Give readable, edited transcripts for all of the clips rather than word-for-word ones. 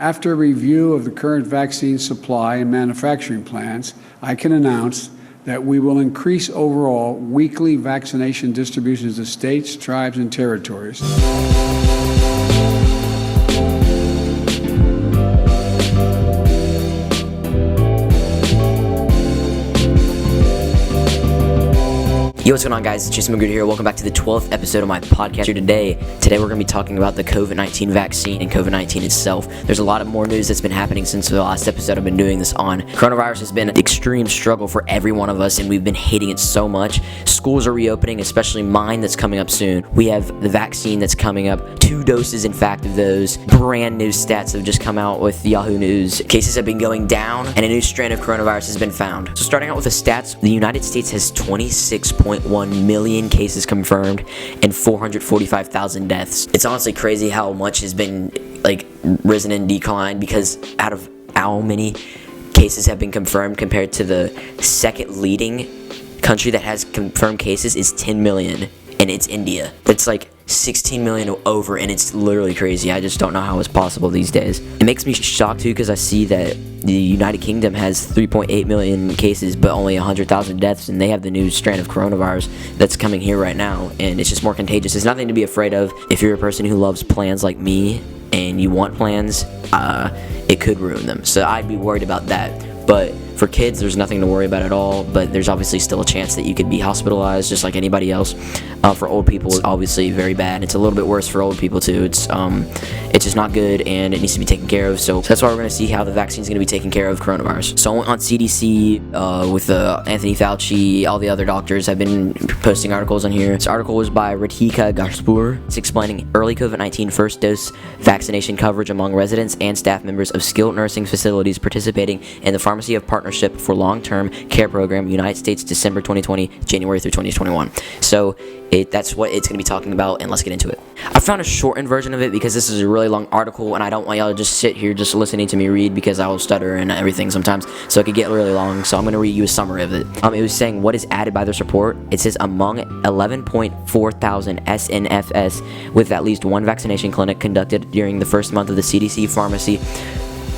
After review of the current vaccine supply and manufacturing plans, I can announce that we will increase overall weekly vaccination distributions to states, tribes, and territories. Yo, what's going on, guys? It's Jason McGruder here. Welcome back to the 12th episode of my podcast here today. Today we're going to be talking about the COVID-19 vaccine and COVID-19 itself. There's a lot of more news that's been happening since the last episode I've been doing this on. Coronavirus has been an extreme struggle for every one of us, and we've been hating it so much. Schools are reopening, especially mine that's coming up soon. We have the vaccine that's coming up. 2 doses, in fact, of those. Brand new stats have just come out with Yahoo News. Cases have been going down, and a new strain of coronavirus has been found. So starting out with the stats, the United States has 26.1 million cases confirmed and 445,000 deaths. It's honestly crazy how much has been risen and declined, because out of how many cases have been confirmed compared to the second leading country that has confirmed cases is 10 million, and it's India. It's like 16 million over, and it's literally crazy. I just don't know how it's possible these days. It makes me shocked too, because I see that the United Kingdom has 3.8 million cases but only 100,000 deaths, and they have the new strand of coronavirus that's coming here right now, and it's just more contagious. It's nothing to be afraid of. If you're a person who loves plans like me and you want plans, it could ruin them, so I'd be worried about that. But for kids, there's nothing to worry about at all, but there's obviously still a chance that you could be hospitalized just like anybody else. For old people, it's obviously very bad. It's a little bit worse for old people too. It's just not good, and it needs to be taken care of. So that's why we're going to see how the vaccine is going to be taking care of coronavirus. So on CDC, with Anthony Fauci, all the other doctors have been posting articles on here. This article was by Ritika Gaspur. It's explaining early COVID-19 first dose vaccination coverage among residents and staff members of skilled nursing facilities participating in the Pharmacy of Partnership for Long-Term Care Program, United States, December 2020, January through 2021. So that's what it's going to be talking about, and let's get into it. I found a shortened version of it because this is a really long article, and I don't want y'all to just sit here just listening to me read, because I will stutter and everything sometimes, so it could get really long. So I'm going to read you a summary of it. It was saying what is added by this report. It says among 11.4 thousand SNFs with at least one vaccination clinic conducted during the first month of the CDC Pharmacy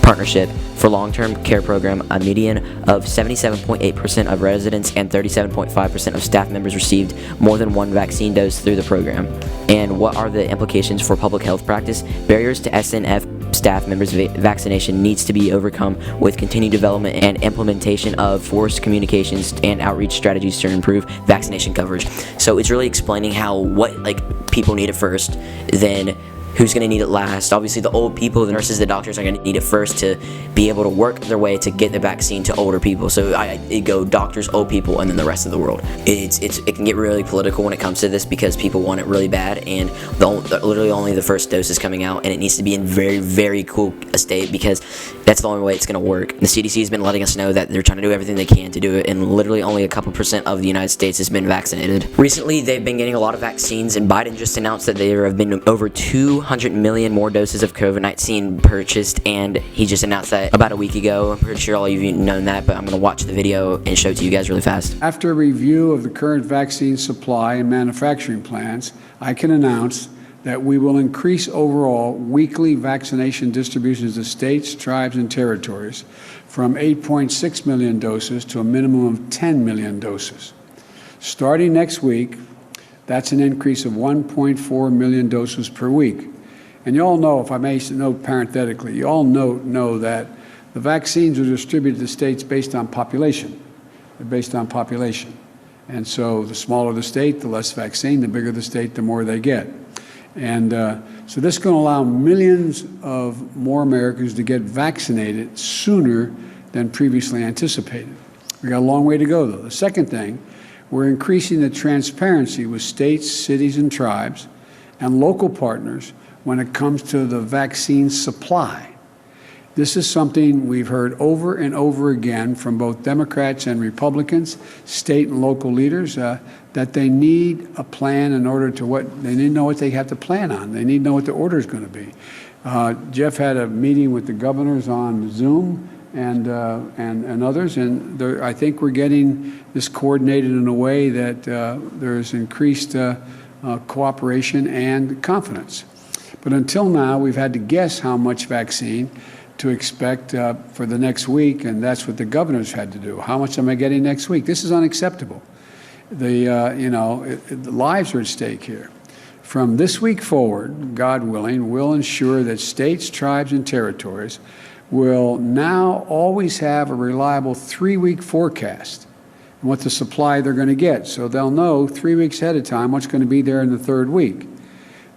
Partnership for Long-Term Care Program, a median of 77.8% of residents and 37.5% of staff members received more than one vaccine dose through the program. And what are the implications for public health practice? Barriers to SNF staff members' vaccination needs to be overcome with continued development and implementation of forced communications and outreach strategies to improve vaccination coverage. So it's really explaining what people need it first, then who's going to need it last. Obviously, the old people, the nurses, the doctors are going to need it first to be able to work their way to get the vaccine to older people. So it go doctors, old people, and then the rest of the world. It can get really political when it comes to this, because people want it really bad, and literally only the first dose is coming out, and it needs to be in very, very cool state, because that's the only way it's going to work. The CDC has been letting us know that they're trying to do everything they can to do it, and literally only a couple % of the United States has been vaccinated. Recently, they've been getting a lot of vaccines, and Biden just announced that there have been over 200 million more doses of COVID-19 purchased, and he just announced that about a week ago. I'm pretty sure all of you known that, but I'm going to watch the video and show it to you guys really fast. After review of the current vaccine supply and manufacturing plans, I can announce that we will increase overall weekly vaccination distributions to states, tribes, and territories from 8.6 million doses to a minimum of 10 million doses. Starting next week, that's an increase of 1.4 million doses per week. And you all know, if I may note parenthetically, you all know that the vaccines are distributed to states based on population. They're based on population. And so the smaller the state, the less vaccine, the bigger the state, the more they get. And so this is going to allow millions of more Americans to get vaccinated sooner than previously anticipated. We got a long way to go, though. The second thing, we're increasing the transparency with states, cities, and tribes and local partners when it comes to the vaccine supply. This is something we've heard over and over again from both Democrats and Republicans, state and local leaders, that they need a plan in order to they need to know what they have to plan on. They need to know what the order is going to be. Jeff had a meeting with the governors on Zoom and others, and I think we're getting this coordinated in a way that there's increased cooperation and confidence. But until now, we've had to guess how much vaccine to expect for the next week, and that's what the governors had to do. How much am I getting next week? This is unacceptable. The lives are at stake here. From this week forward, God willing, we'll ensure that states, tribes, and territories will now always have a reliable 3-week forecast and what the supply they're going to get. So they'll know 3 weeks ahead of time what's going to be there in the 3rd week.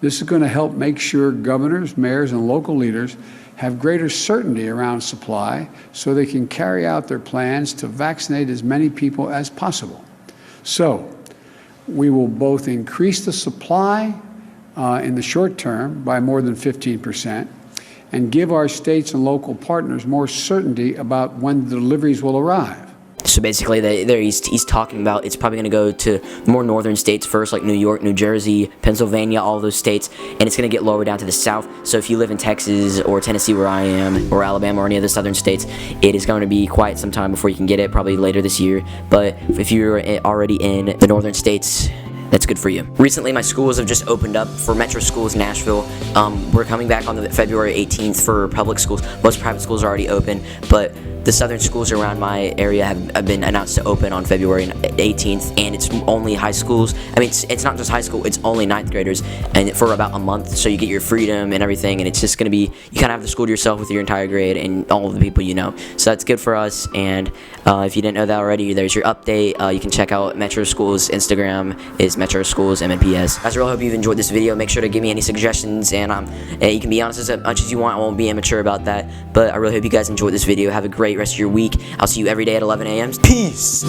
This is going to help make sure governors, mayors, and local leaders have greater certainty around supply so they can carry out their plans to vaccinate as many people as possible. So we will both increase the supply in the short term by more than 15% and give our states and local partners more certainty about when the deliveries will arrive. So basically, he's talking about it's probably going to go to more northern states first, like New York, New Jersey, Pennsylvania, all those states, and it's going to get lower down to the south. So if you live in Texas or Tennessee, where I am, or Alabama, or any of the southern states, it is going to be quite some time before you can get it, probably later this year. But if you're already in the northern states, that's good for you. Recently, my schools have just opened up for Metro Schools Nashville. We're coming back on February 18th for public schools. Most private schools are already open, but the southern schools around my area have been announced to open on February 18th, and it's only high schools. I mean, it's not just high school, it's only 9th graders, and for about a month, so you get your freedom and everything, and it's just going to be, you kind of have the school to yourself with your entire grade and all of the people you know. So that's good for us, and if you didn't know that already, there's your update. You can check out Metro Schools' Instagram, is Metro Schools MNPS. Guys, I really hope you've enjoyed this video. Make sure to give me any suggestions, and you can be honest as much as you want. I won't be immature about that, but I really hope you guys enjoyed this video. Have a great rest of your week. I'll see you every day at 11 a.m. Peace!